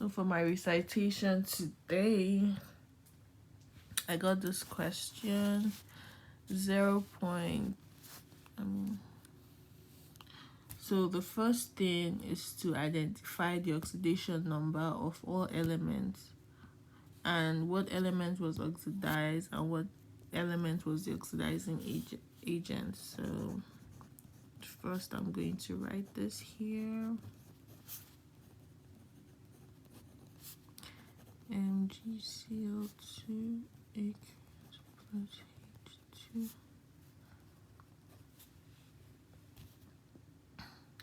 So for my recitation today, I got this question 0. So the first thing is to identify the oxidation number of all elements and what element was oxidized and what element was the oxidizing agent. So first I'm going to write this here. MgCl2 aqueous plus H2.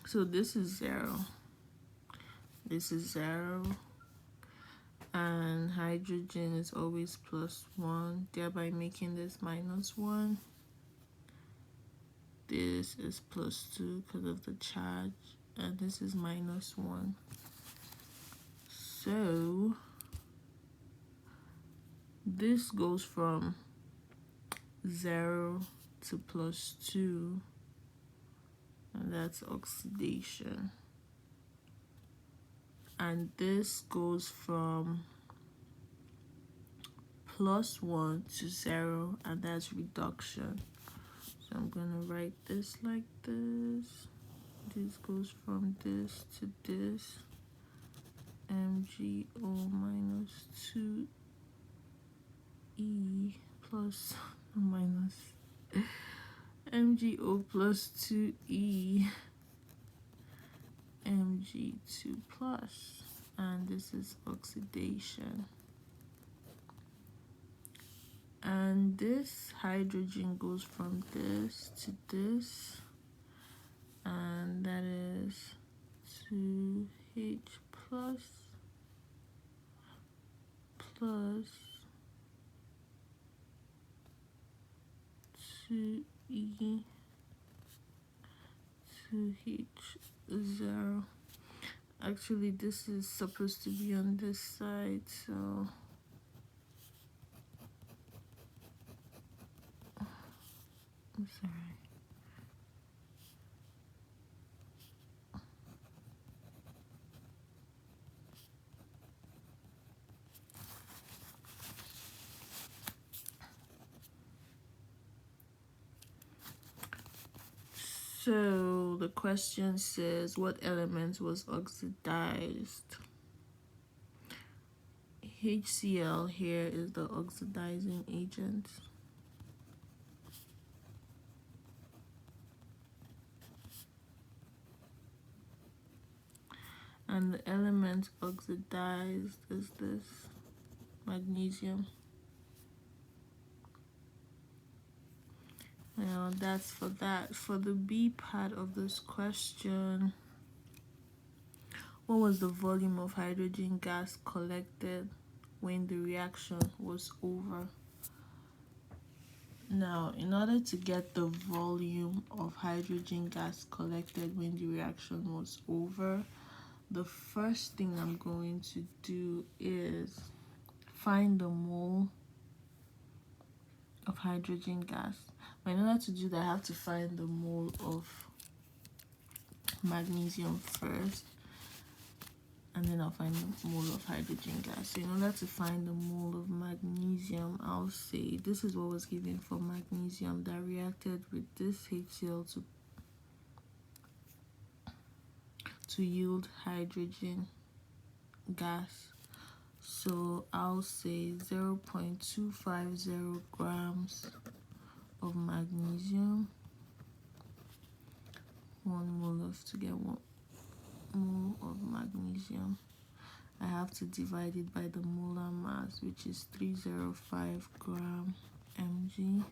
So this is 0. This is 0. And hydrogen is always +1, thereby making this -1. This is +2 because of the charge, and this is -1. So this goes from 0 to +2, and that's oxidation. And this goes from +1 to 0, and that's reduction. So I'm gonna write this like this. This goes from this to this. MgO minus 2E plus minus MgO plus 2E Mg2 plus, and this is oxidation. And this hydrogen goes from this to this, and that is 2H plus 2E 2H0. Actually, this is supposed to be on this side, so I'm sorry. So the question says, what element was oxidized? HCl here is the oxidizing agent. And the element oxidized is this magnesium. Now that's for that. For the B part of this question, what was the volume of hydrogen gas collected when the reaction was over? Now, in order to get the volume of hydrogen gas collected when the reaction was over, the first thing I'm going to do is find the mole of hydrogen gas. But in order to do that, I have to find the mole of magnesium first, and then I'll find the mole of hydrogen gas. So in order to find the mole of magnesium, I'll say this is what was given for magnesium that reacted with this HCl to yield hydrogen gas. So I'll say 0.250 grams of magnesium, 1 mole of, to get 1 mole of magnesium, I have to divide it by the molar mass, which is 305 gram mg,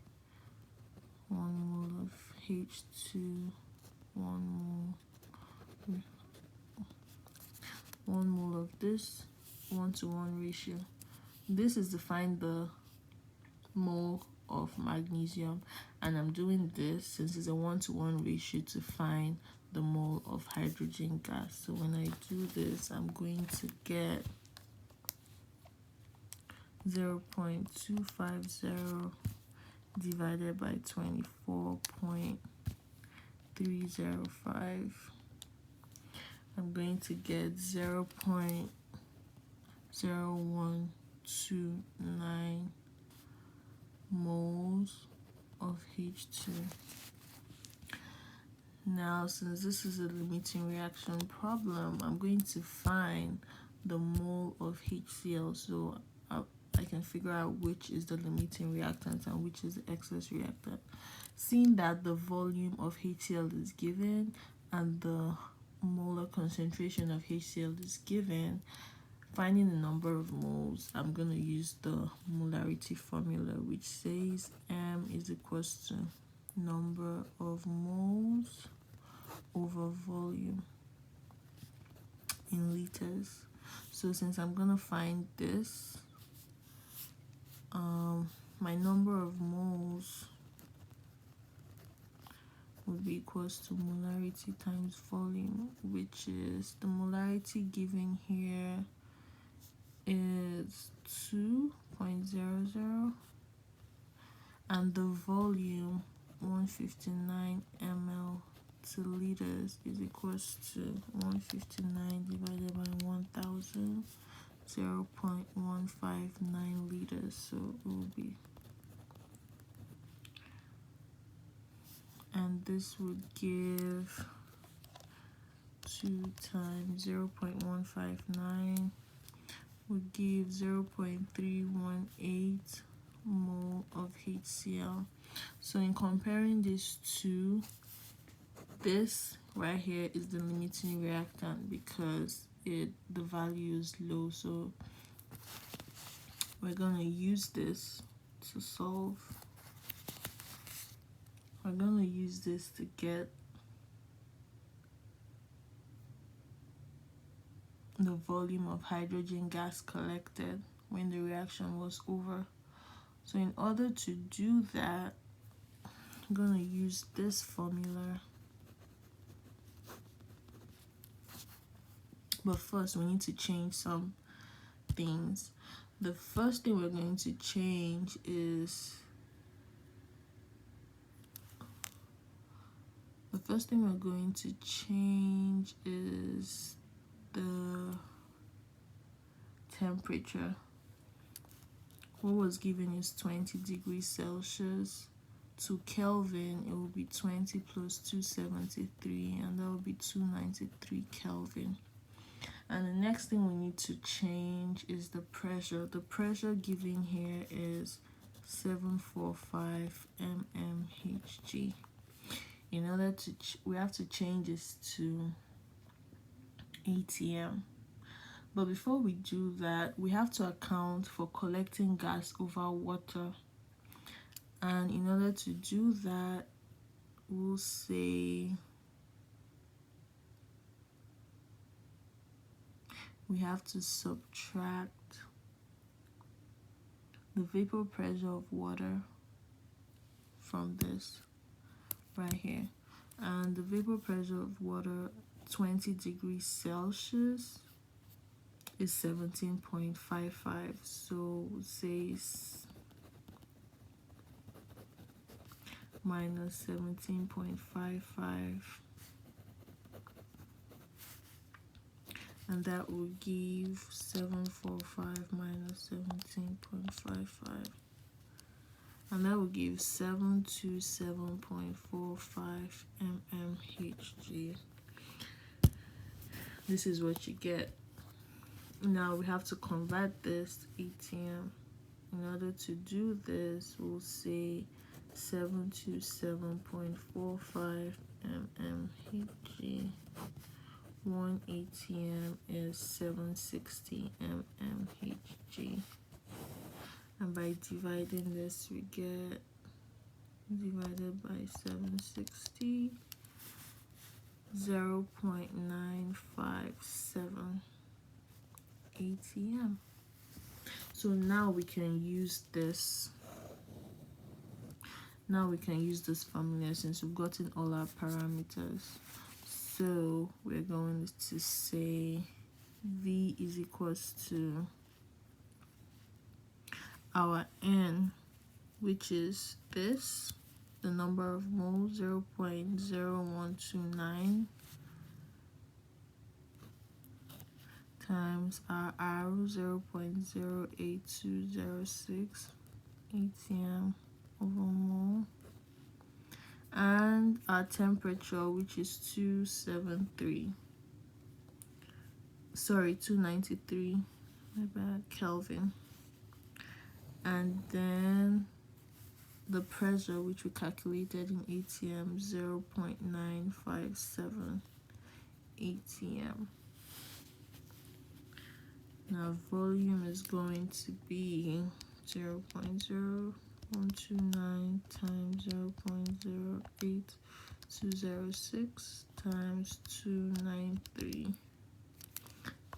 1 mole of H2, 1 mole of this, 1:1 ratio. This is to find the mole of magnesium, and I'm doing this since it's a 1:1 ratio to find the mole of hydrogen gas. So when I do this, I'm going to get 0.250 divided by 24.305. I'm going to get 0.250 0.0129 moles of H2. Now, since this is a limiting reaction problem, I'm going to find the mole of HCl, so I can figure out which is the limiting reactant and which is the excess reactant. Seeing that the volume of HCl is given and the molar concentration of HCl is given, finding the number of moles, I'm going to use the molarity formula, which says M is equals to number of moles over volume in liters. So since I'm going to find this, my number of moles would be equals to molarity times volume, which is the molarity given here is 2.00 and the volume 159 ml to liters is equals to 159 divided by 1000, 0.159 liters. So it will be, and this would give 2 times 0.159 would give 0.318 mole of HCl. So in comparing these two, this right here is the limiting reactant because the value is low. So we're going to use this to solve. We're going to use this to get the volume of hydrogen gas collected when the reaction was over. So in order to do that, I'm going to use this formula. But first, we need to change some things. The first thing we're going to change is the temperature. What was given is 20 degrees Celsius. To Kelvin, it will be 20 plus 273, and that will be 293 Kelvin. And the next thing we need to change is the pressure. The pressure given here is 745 mmHg. In order to, we have to change this to ATM. But before we do that, we have to account for collecting gas over water. And in order to do that, we'll say we have to subtract the vapor pressure of water from this right here. And the vapor pressure of water, 20 degrees Celsius, is 17.55. So we'll say minus 17.55, and that will give 745 minus 17.55, and that will give 727.45 mmHg. This is what you get. Now we have to convert this to ATM. In order to do this, we'll say 727.45 mmHg. 1 ATM is 760 mmHg. And by dividing this, we get divided by 760, 0.957 ATM. So now we can use this. Now we can use this formula since we've gotten all our parameters. So we're going to say V is equals to our N, which is this, the number of moles, 0.0129 times our R 0.08206 atm over mole, and our temperature, which is 293, my bad, Kelvin. And then the pressure, which we calculated in atm, 0.957 atm. Now volume is going to be 0.0129 times 0.08206 times 293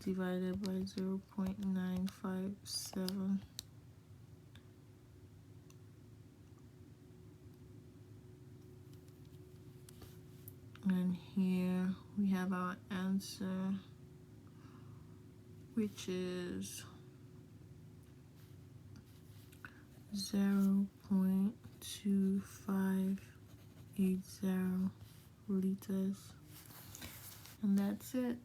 divided by 0.957. And here we have our answer, which is 0.2580 liters. And that's it.